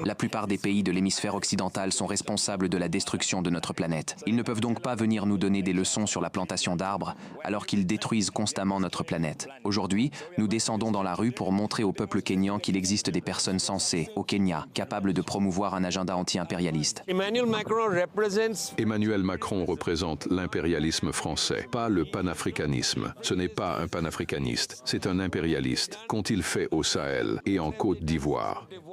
La plupart des pays de l'hémisphère occidental sont responsables de la destruction de notre planète. Ils ne peuvent donc pas venir nous donner des leçons sur la plantation d'arbres alors qu'ils détruisent constamment notre planète. Aujourd'hui, nous descendons dans la rue pour montrer au peuple kényan qu'il existe des personnes sensées au Kenya, capables de promouvoir un agenda anti-impérialiste. Emmanuel Macron représente l'impérialisme français, pas le panafricanisme. Ce n'est pas un panafricaniste, c'est un impérialiste. Qu'ont-ils fait au Sahel et en Côte d'Ivoire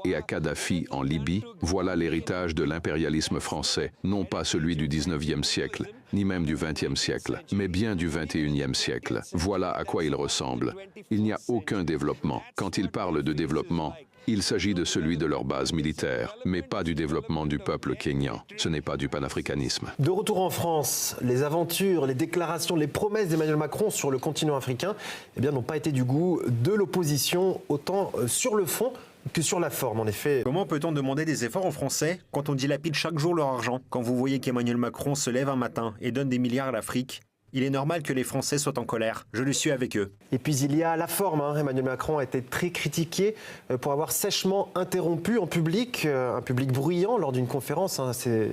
et à Kadhafi en Libye? Voilà l'héritage de l'impérialisme français, non pas celui du 19e siècle, ni même du 20e siècle, mais bien du 21e siècle. Voilà à quoi il ressemble. Il n'y a aucun développement. Quand ils parlent de développement, il s'agit de celui de leur base militaire, mais pas du développement du peuple kényan. Ce n'est pas du panafricanisme. De retour en France, les aventures, les déclarations, les promesses d'Emmanuel Macron sur le continent africain n'ont pas été du goût de l'opposition, autant sur le fond que sur la forme, en effet. Comment peut-on demander des efforts aux Français quand on dilapide chaque jour leur argent? Quand vous voyez qu'Emmanuel Macron se lève un matin et donne des milliards à l'Afrique, il est normal que les Français soient en colère. Je le suis avec eux. Et puis il y a la forme. Emmanuel Macron a été très critiqué pour avoir sèchement interrompu en public, un public bruyant lors d'une conférence. Already?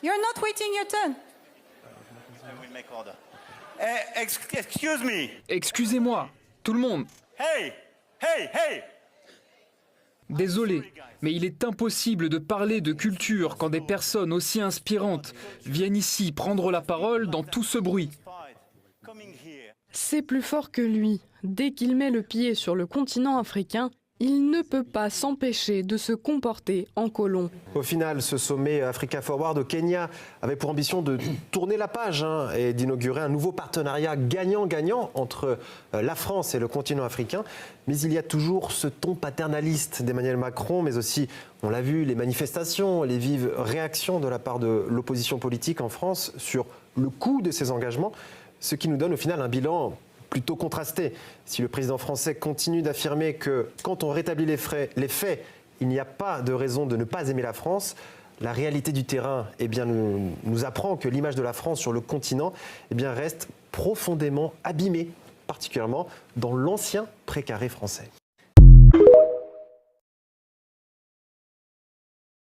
You're not waiting your turn. Excuse me. Excusez-moi, tout le monde. Hey! Désolé, mais il est impossible de parler de culture quand des personnes aussi inspirantes viennent ici prendre la parole dans tout ce bruit. C'est plus fort que lui. Dès qu'il met le pied sur le continent africain, il ne peut pas s'empêcher de se comporter en colon. Au final, ce sommet Africa Forward au Kenya avait pour ambition de tourner la page et d'inaugurer un nouveau partenariat gagnant-gagnant entre la France et le continent africain. Mais il y a toujours ce ton paternaliste d'Emmanuel Macron, mais aussi, on l'a vu, les manifestations, les vives réactions de la part de l'opposition politique en France sur le coût de ces engagements, ce qui nous donne au final un bilan plutôt contrasté. Si le président français continue d'affirmer que quand on rétablit les faits, il n'y a pas de raison de ne pas aimer la France, la réalité du terrain nous apprend que l'image de la France sur le continent reste profondément abîmée, particulièrement dans l'ancien précaré français.